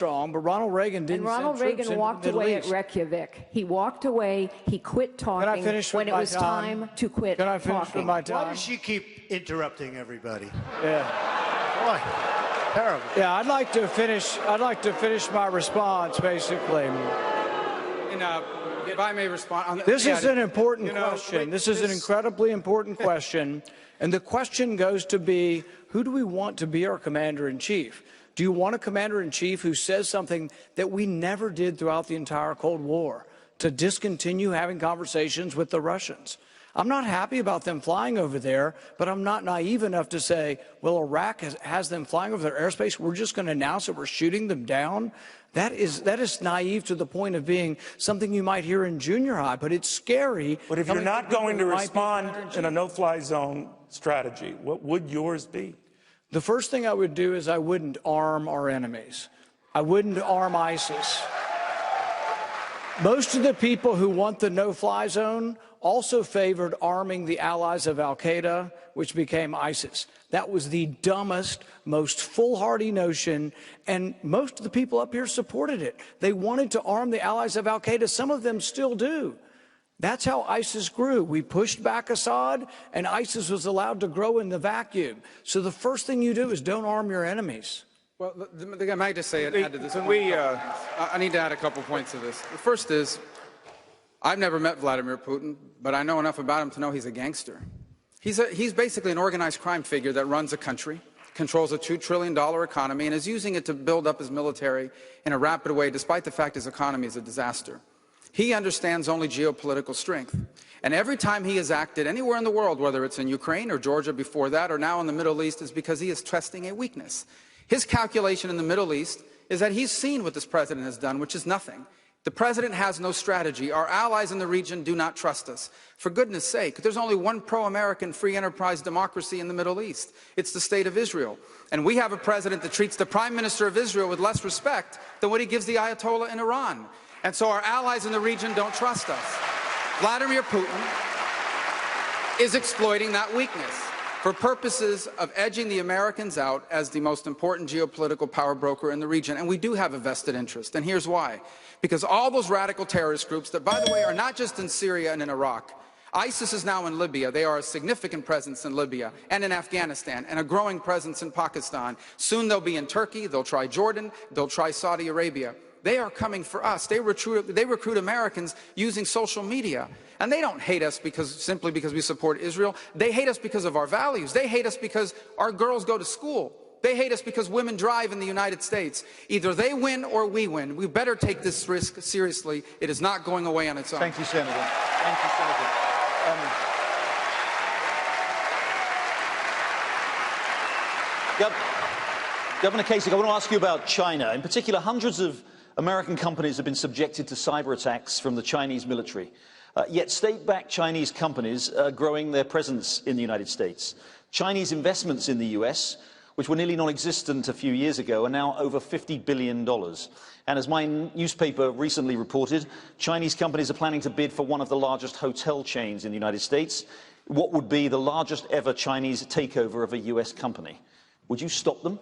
strong, but Ronald Reagan didn't. And Ronald Reagan walked away at Reykjavik. He walked away. He quit talking when it was time to quit talking. Can I finish with my time? Why does she keep interrupting everybody? Yeah. Boy, terrible. Yeah, I'd like to finish my response, basically. If I may respond. This is an important question. This is an incredibly important question. And the question goes to be, who do we want to be our commander-in-chief? Do you want a commander-in-chief who says something that we never did throughout the entire Cold War, to discontinue having conversations with the Russians? I'm not happy about them flying over there, but I'm not naive enough to say, well, Iraq has them flying over their airspace. We're just going to announce that we're shooting them down. That is naive to the point of being something you might hear in junior high, but it's scary. But if you're not going to respond in a no-fly zone strategy, what would yours be? The first thing I would do is I wouldn't arm our enemies. I wouldn't arm ISIS. Most of the people who want the no-fly zone also favored arming the allies of al-Qaeda, which became ISIS. That was the dumbest, most foolhardy notion, and most of the people up here supported it. They wanted to arm the allies of al-Qaeda. Some of them still do. That's how ISIS grew. We pushed back Assad, and ISIS was allowed to grow in the vacuum. So the first thing you do is don't arm your enemies. Well, I might just say, add to this. I need to add a couple points to this. The first is, I've never met Vladimir Putin, but I know enough about him to know he's a gangster. He's basically an organized crime figure that runs a country, controls a $2 trillion economy, and is using it to build up his military in a rapid way, despite the fact his economy is a disaster. He understands only geopolitical strength. And every time he has acted anywhere in the world, whether it's in Ukraine or Georgia before that, or now in the Middle East, is because he is testing a weakness. His calculation in the Middle East is that he's seen what this president has done, which is nothing. The president has no strategy. Our allies in the region do not trust us. For goodness sake, there's only one pro-American free enterprise democracy in the Middle East. It's the state of Israel. And we have a president that treats the prime minister of Israel with less respect than what he gives the Ayatollah in Iran. And so our allies in the region don't trust us. Vladimir Putin is exploiting that weakness for purposes of edging the Americans out as the most important geopolitical power broker in the region. And we do have a vested interest, and here's why. Because all those radical terrorist groups that, by the way, are not just in Syria and in Iraq. ISIS is now in Libya. They are a significant presence in Libya and in Afghanistan, and a growing presence in Pakistan. Soon they'll be in Turkey, they'll try Jordan, they'll try Saudi Arabia. They are coming for us. They recruit Americans using social media. And they don't hate us simply because we support Israel. They hate us because of our values. They hate us because our girls go to school. They hate us because women drive in the United States. Either they win or we win. We better take this risk seriously. It is not going away on its own. Thank you, Senator. Thank you, Senator. Governor Kasich, I want to ask you about China. In particular, hundreds of American companies have been subjected to cyber attacks from the Chinese military. Yet state-backed Chinese companies are growing their presence in the United States. Chinese investments in the US, which were nearly non-existent a few years ago, are now over $50 billion. And as my newspaper recently reported, Chinese companies are planning to bid for one of the largest hotel chains in the United States, what would be the largest ever Chinese takeover of a US company. Would you stop them?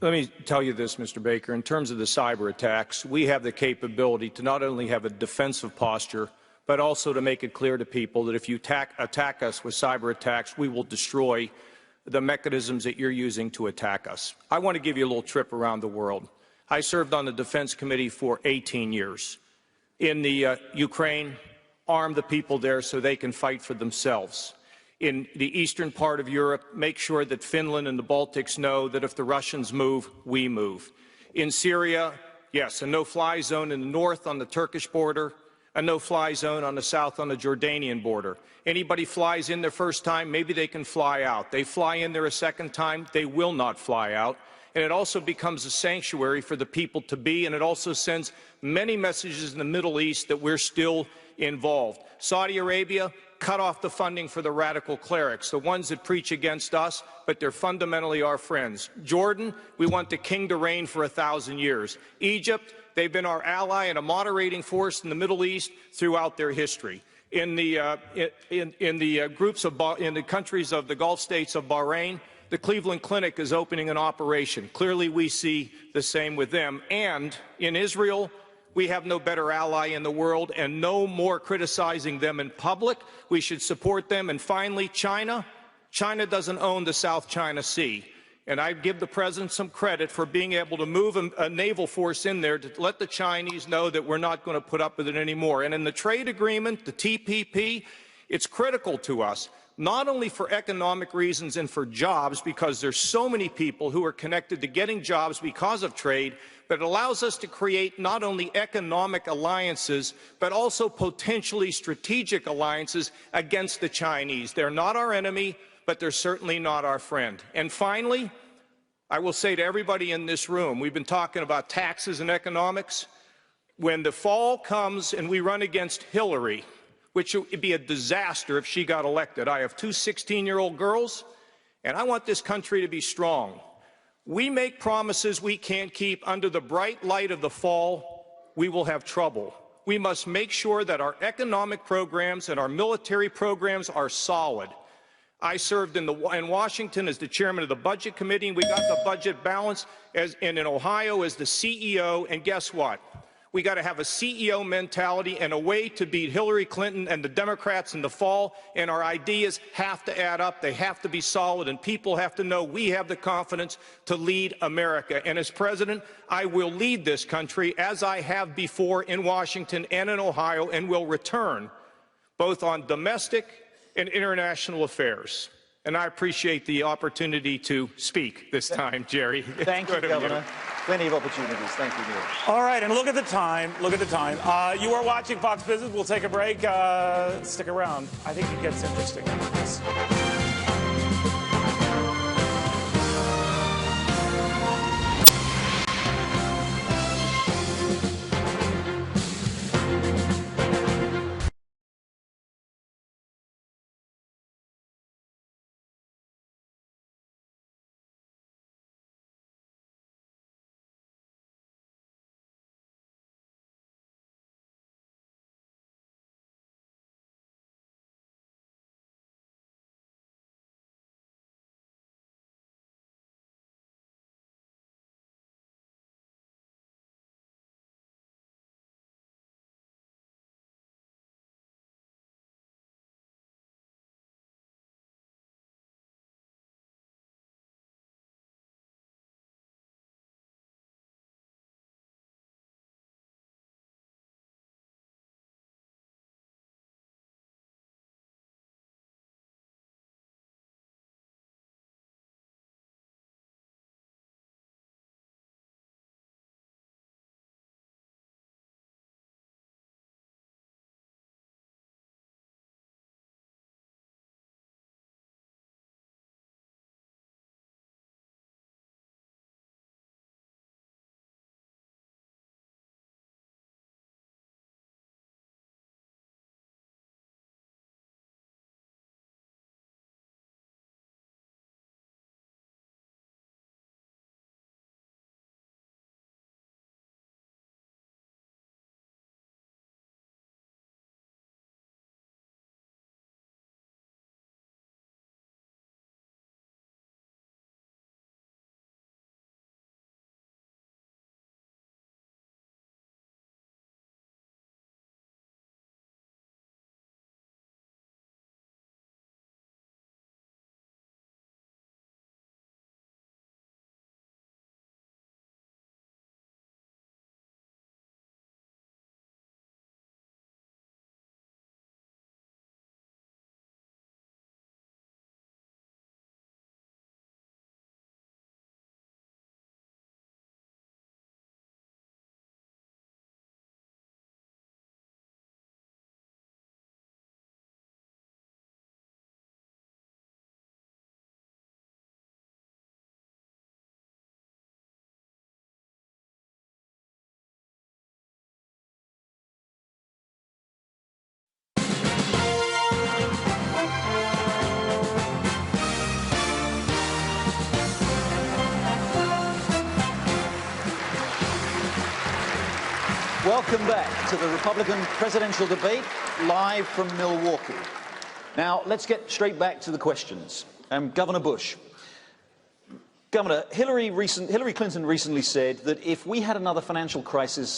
Let me tell you this, Mr. Baker. In terms of the cyber attacks, we have the capability to not only have a defensive posture, but also to make it clear to people that if you attack us with cyber attacks, we will destroy the mechanisms that you're using to attack us. I want to give you a little trip around the world. I served on the Defense Committee for 18 years. In the Ukraine, arm the people there so they can fight for themselves. In the eastern part of Europe, make sure that Finland and the Baltics know that if the Russians move, we move. In Syria, yes, a no-fly zone in the north on the Turkish border, a no-fly zone on the south on the Jordanian border. Anybody flies in their first time, maybe they can fly out. They fly in there a second time, they will not fly out. And it also becomes a sanctuary for the people to be, and it also sends many messages in the Middle East that we're still involved. Saudi Arabia, cut off the funding for the radical clerics, the ones that preach against us, but they're fundamentally our friends. Jordan, we want the king to reign for 1,000 years. Egypt, they've been our ally and a moderating force in the Middle East throughout their history. In the countries of the Gulf states of Bahrain, the Cleveland Clinic is opening an operation. Clearly, we see the same with them. And in Israel, we have no better ally in the world, and no more criticizing them in public. We should support them. And finally, China. China doesn't own the South China Sea. And I give the President some credit for being able to move a naval force in there to let the Chinese know that we're not going to put up with it anymore. And in the trade agreement, the TPP, it's critical to us, not only for economic reasons and for jobs, because there's so many people who are connected to getting jobs because of trade, but it allows us to create not only economic alliances, but also potentially strategic alliances against the Chinese. They're not our enemy, but they're certainly not our friend. And finally, I will say to everybody in this room, we've been talking about taxes and economics. When the fall comes and we run against Hillary, which would be a disaster if she got elected. I have two 16-year-old girls, and I want this country to be strong. We make promises we can't keep under the bright light of the fall, we will have trouble. We must make sure that our economic programs and our military programs are solid. I served in Washington as the chairman of the Budget Committee, and we got the budget balanced, and in Ohio as the CEO, and guess what? We got to have a CEO mentality and a way to beat Hillary Clinton and the Democrats in the fall, and our ideas have to add up. They have to be solid, and people have to know we have the confidence to lead America. And as president, I will lead this country, as I have before in Washington and in Ohio, and will return both on domestic and international affairs. And I appreciate the opportunity to speak this time, Jerry. Thank you, Governor. Plenty of opportunities. Thank you, Neil. All right, and look at the time. Look at the time. You are watching Fox Business. We'll take a break. Stick around. I think it gets interesting after this. Welcome back to the Republican presidential debate, live from Milwaukee. Now, let's get straight back to the questions. Governor Bush, Governor, Hillary Clinton recently said that if we had another financial crisis